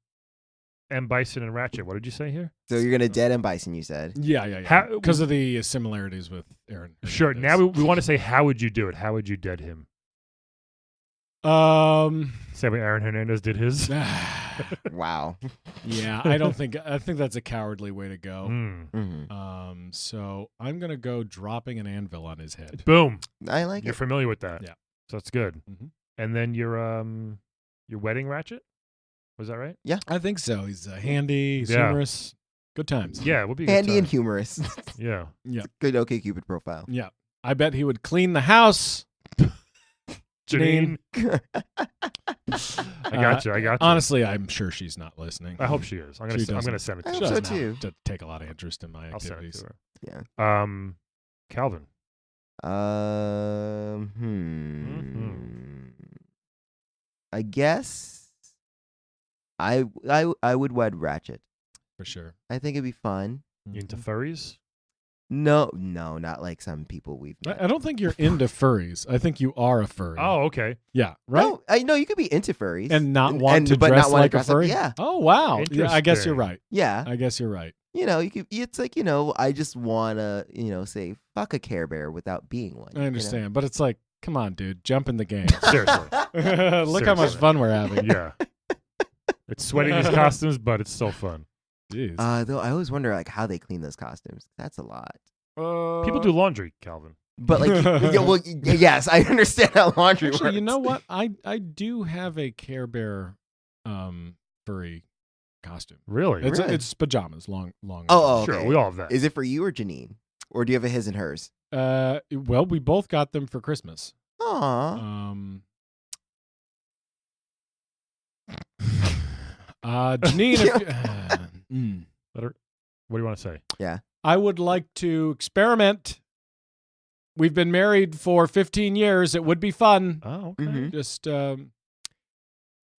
M. Bison and Ratchet. What did you say here? So you're gonna dead and Bison, you said. Yeah. How- Because of the similarities with Aaron. Sure. Now we want to say, how would you do it? How would you dead him? Same way Aaron Hernandez did his. Wow. Yeah, I think that's a cowardly way to go. Mm. hmm So I'm gonna go dropping an anvil on his head. Boom. I like You're it. familiar with that. Yeah. So that's good. Mhm. And then your wedding Ratchet. Was that right? I think so. He's handy, he's Yeah. humorous, good times. Yeah, it would be a good Handy time. and humorous. Yeah. Good OK Cupid profile. Yeah. I bet he would clean the house. Janine. Janine. I got you. I got you. Honestly, I'm sure she's not listening. I hope she is. I'm She gonna doesn't. send it I to hope you. so Doesn't too. have to take a lot of interest in my I'll send it activities. to Yeah. her. Calvin. I guess I would wed Ratchet. For sure. I think it'd be fun. You into Mhm. furries? No, not like some people we've met. I don't think you're into furries. I think you are a furry. Oh, okay. yeah, right. No, I know you could be into furries And not want to but dress not wanna like a dress up- furry. Yeah, Oh wow. Yeah, I guess you're Interesting. right. yeah. I guess you're right. You could. It's like I just wanna say fuck a Care Bear without being one. I understand, but it's like, come on, dude, jump in the game. Seriously. Look how much Seriously. fun we're having. Yeah. It's sweating these costumes, but it's still fun. Jeez. Though I always wonder like how they clean those costumes. That's a lot. People do laundry, Calvin. But like, yes, I understand how laundry Actually, works. you know what? I do have a Care Bear furry costume. Really? Really? It's pajamas, long. Oh, Sure, okay. we all have that. Is it for you or Janine, or do you have a his and hers? Well, we both got them for Christmas. Aw. Janine, What do you want to say? I would like to experiment. We've been married for 15 years. It would be fun. Oh, okay. Mhm.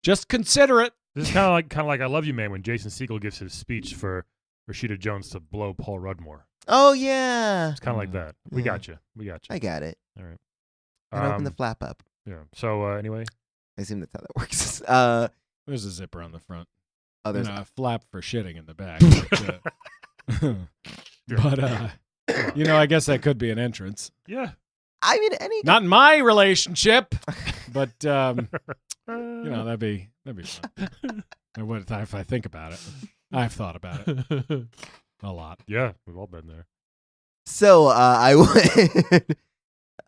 Just consider it. This is kind of like I Love You Man when Jason Segel gives his speech for Rashida Jones to blow Paul Rudd more. Oh yeah. It's kind of like that. We Yeah. got you. I got it. All right. And open the flap up. Yeah. So anyway, I assume that's how that works. There's a zipper on the front. Others. And a flap for shitting in the back. But I guess that could be an entrance. yeah. I mean, any. Not in my relationship, but that'd be fun. If I think about it, I've thought about it a lot. Yeah, we've all been there. So I would.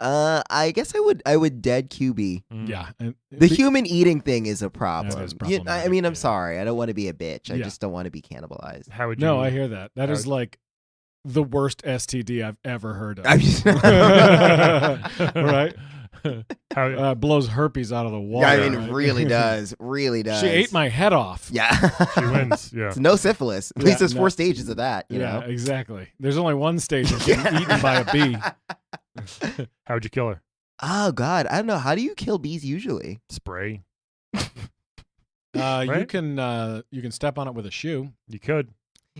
I guess I would dead QB. Yeah, and The human eating thing is a problem. That is I problematic, mean, I'm yeah. sorry. I don't want to be a bitch. I Yeah. just don't want to be cannibalized. How would you? No, I hear that. That How is would- like the worst STD I've ever heard of. I'm just. Right? How? Blows herpes out of the water. Yeah, I mean, right? really does. Really does. She ate my head off. Yeah. She wins. Yeah. It's no syphilis. At least Yeah, there's no. 4 stages of that. You Yeah, know. exactly. There's only one stage of getting eaten by a bee. How would you kill her? Oh God, I don't know. How do you kill bees usually? Spray. You Right? can step on it with a shoe. You could.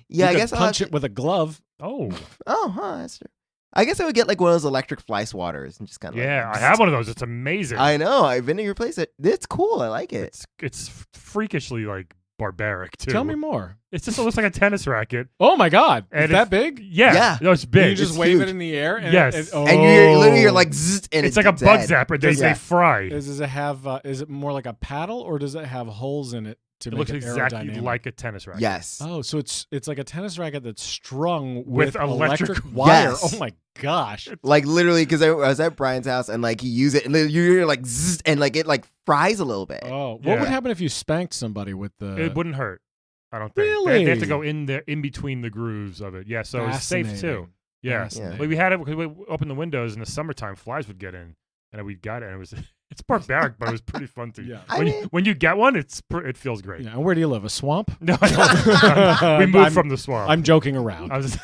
Yeah, you I could guess I'll punch have it with a glove. Oh. Oh, that's true. I guess I would get like one of those electric fly swatters and just kind of. Yeah, I have one of those. It's amazing. I know. I've been to your place. It's cool. I like it. It's freakishly like barbaric too. Tell me more. It just looks like a tennis racket. Oh my God! And Is that big? Yeah. Yeah. No, it's big. You just It's wave huge. it in the air. And Yes. And you're literally like, zzz, and it's like a dead. bug zapper. They Yeah. fry. Does it have? Is it more like a paddle, or does it have holes in it to It make looks it exactly aerodynamic? like a tennis racket. Yes. Oh, so it's like a tennis racket that's strung With with electric wire. Yes. Oh my gosh! Like literally, because I was at Brian's house and like he used it, and you're like, zzz, and like it like fries a little bit. Oh, what Yeah. would happen if you spanked somebody with the? It wouldn't hurt. I don't think. They have to Really? go in there, in between the grooves of it. Yeah, so it's safe too. Fascinating. Yeah. Fascinating. But we had it because we opened the windows in the summertime. Flies would get in, and we got it. And it was it's barbaric, but it was pretty fun to. Yeah. I When, mean- when you get one, it feels great. Yeah, and where do you live? A swamp? No, I don't. We moved I'm- from the swamp. I'm joking around. I was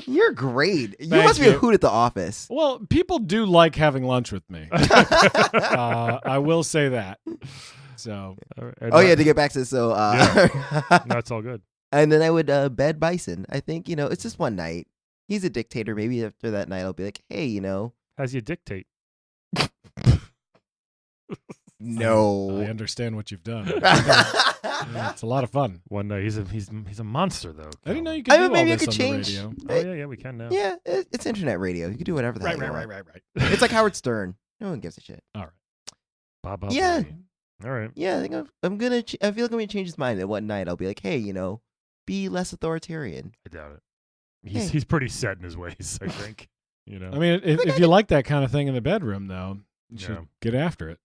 You're great. You Thank must be a you. hoot at the office. Well, people do like having lunch with me. I will say that. So Oh yeah, to get back to so. no, it's all good. And then I would bed Bison. I think it's just one night. He's a dictator. Maybe after that night, I'll be like, hey, How's you dictate? no. I understand what you've done. Yeah, it's a lot of fun. One night he's a monster though. I didn't know you Calvin. could do maybe all I this could on change. the radio. Oh yeah, we can now. Yeah, it's internet radio. You can do whatever the hell you want. Right. It's like Howard Stern. No one gives a shit. All right. Bob, Yeah. baby. All right. Yeah, I think I'm gonna. I feel like I'm gonna change his mind. At one night, I'll be like, hey, be less authoritarian. I doubt it. Hey. He's pretty set in his ways. I think. I mean, if you like that kind of thing in the bedroom, though, you Yeah. should get after it.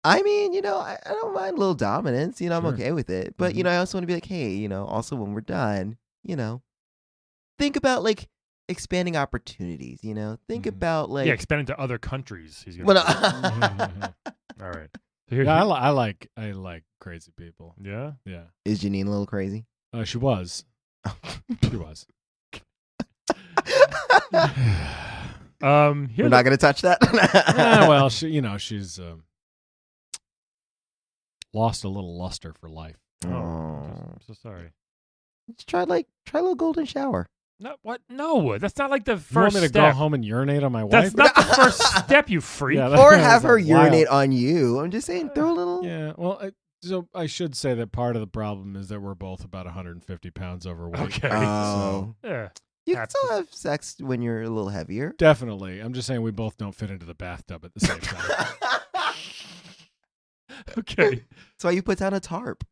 I mean, I don't mind a little dominance. I'm Sure. okay with it. But Mhm. I also want to be like, hey, also when we're done, think about like expanding opportunities. Think Mhm. about like. Yeah, expanding to other countries. He's gonna. Well, All right. So here, Yeah, I like crazy people. yeah. Yeah. is Janine a little crazy? She was. She was. We're Here. not gonna touch that. Yeah, well, she's lost a little luster for life. Oh, Oh. I'm so sorry. Just try a little golden shower. No, what? No, that's not like the You want first me to step. go home and urinate on my That's wife? not the first step, you freak. Yeah, Or that have was her wild. urinate on you. I'm just saying, throw a little. Yeah, well, so I should say that part of the problem is that we're both about 150 pounds overweight. Okay. Oh. Yeah. You can Happens. still have sex when you're a little heavier. Definitely. I'm just saying we both don't fit into the bathtub at the same time. Okay. That's why you put down a tarp.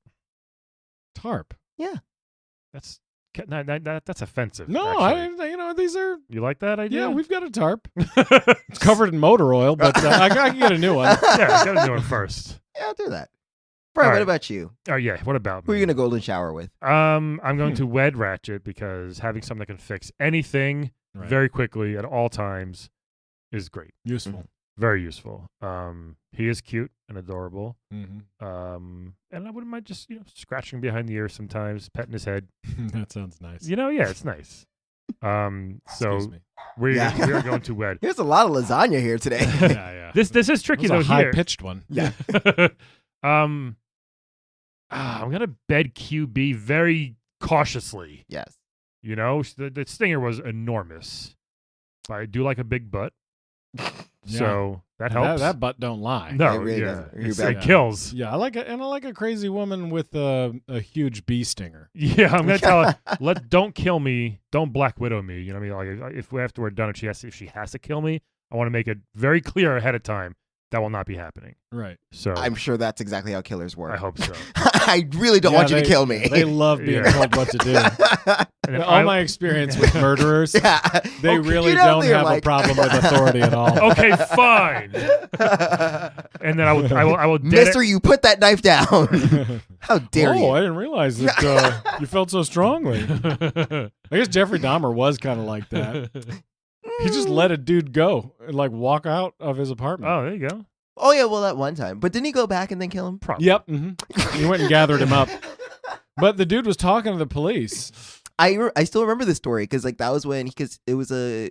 Tarp. That's offensive. No, actually. these are. You like that idea? Yeah, we've got a tarp. It's covered in motor oil, but I can get a new one. Yeah, I gotta do it first. Yeah, I'll do that. Brian, All what right. about you? Oh yeah, what about Who are me? you gonna golden shower with? I'm going to wed Ratchet because having something that can fix anything Right. very quickly at all times is great. Useful. Very useful. He is cute and adorable. Mm-hmm. And I wouldn't mind just scratching behind the ear sometimes, petting his head. That sounds nice. Yeah, it's nice. So Excuse me. we Yeah. are going to wed. Here's a lot of lasagna here today. Yeah. This is tricky That was though. a Here, high-pitched one. Yeah. I'm gonna bed QB very cautiously. Yes. The stinger was enormous. But I do like a big butt, so that helps. That butt don't lie. No, It really yeah, doesn't. You're it bad. kills. Yeah, I like a crazy woman with a huge bee stinger. Yeah, I'm gonna tell her, don't kill me, don't Black Widow me. You know what I mean? Like if after we're done, if she has to kill me, I want to make it very clear ahead of time that will not be happening. Right. So I'm sure that's exactly how killers work. I hope so. I really don't want you to kill me. They love being Yeah. told what to do. And then All my experience with murderers, Yeah. they Okay, really you know don't they're have a like- problem with authority at all. Okay, fine. And then I will dead Mister, you put that knife down. How dare I you? didn't realize that you felt so strongly. I guess Jeffrey Dahmer was kind of like that. He just let a dude go and walk out of his apartment. Oh, there you go. Oh yeah, well that one time. But didn't he go back and then kill him? Probably. Yep. He went and gathered him up. But the dude was talking to the police. I still remember this story because that was when it was a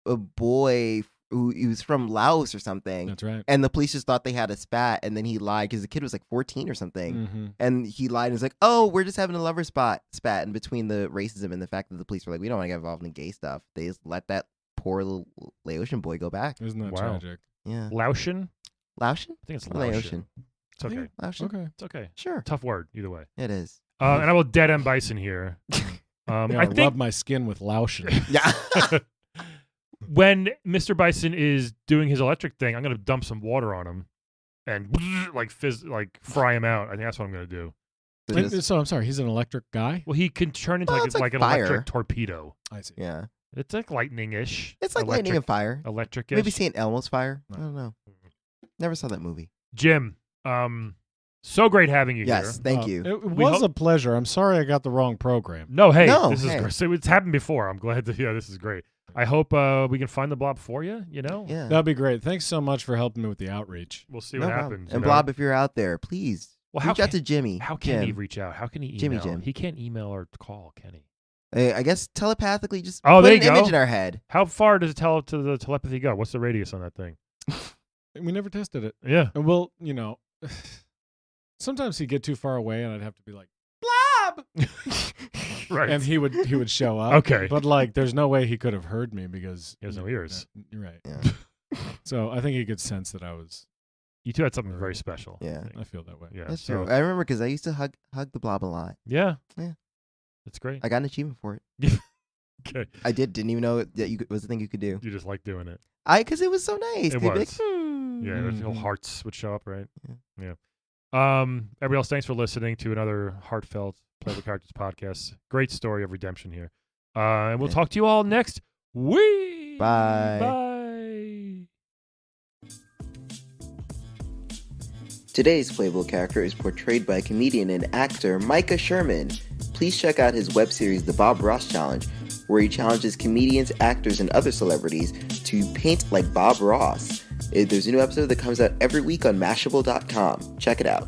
boy who he was from Laos or something. That's right. And the police just thought they had a spat, and then he lied because the kid was 14 or something. Mm-hmm. And he lied and was like, "Oh, we're just having a lover spat." And between the racism and the fact that the police were like, "We don't want to get involved in gay stuff," they just let that poor little Laotian boy go back. Isn't that Wow. tragic? Yeah, Laotian? Laotian, I think it's Or Laotian. Laotian. It's okay. Laotian. Okay. It's okay. Sure, Tough word, either way. it is. And I will dead end Bison here. I I think rub my skin with Laotian. Yeah. when Mr. Bison is doing his electric thing, I'm gonna dump some water on him and fry him out. I think that's what I'm gonna do. So I'm sorry, he's an electric guy? Well, he can turn into Well, it's like an fire. electric torpedo. I see. Yeah, It's like lightning-ish. it's like lightning and fire. Electric-ish. Maybe St. Elmo's fire. No. I don't know. Never saw that movie. Jim, so great having you Yes, here. thank you. It We was hope- a pleasure. I'm sorry I got the wrong program. No, hey, No, this is hey. great. So it's happened before. I'm glad to hear this is great. I hope we can find the blob for you. Yeah. That'd be great. Thanks so much for helping me with the outreach. We'll see No what problem. happens. And Blob, if you're out there, please Well, how reach out can- to Jimmy. how can he Jim. reach out? How can he email? Jimmy Jim. He can't email or call, can he? I guess telepathically, just Oh, put there an you go. image in our head. How far does the telepathy go? What's the radius on that thing? We never tested it. Yeah. And well, sometimes he'd get too far away and I'd have to be like, Blob! Right. And he would show up. Okay. But there's no way he could have heard me because He has no ears. You're right. Yeah. So I think he could sense that I was. You two had something very special. Yeah. I think. I feel that way. Yeah. That's so, true. I remember because I used to hug the Blob a lot. Yeah. Yeah. That's great. I got an achievement for it. Okay. I didn't even know that was a thing you could do. You just like doing it. Because it was so nice. It They'd be was. Yeah. Mhm. Little hearts would show up, right? Yeah. Everybody else, thanks for listening to another heartfelt Play the Characters podcast. Great story of redemption here. And we'll Yeah. talk to you all next week. Bye. Bye. Today's playable character is portrayed by comedian and actor Micah Sherman. Please check out his web series, The Bob Ross Challenge, where he challenges comedians, actors, and other celebrities to paint like Bob Ross. There's a new episode that comes out every week on Mashable.com. Check it out.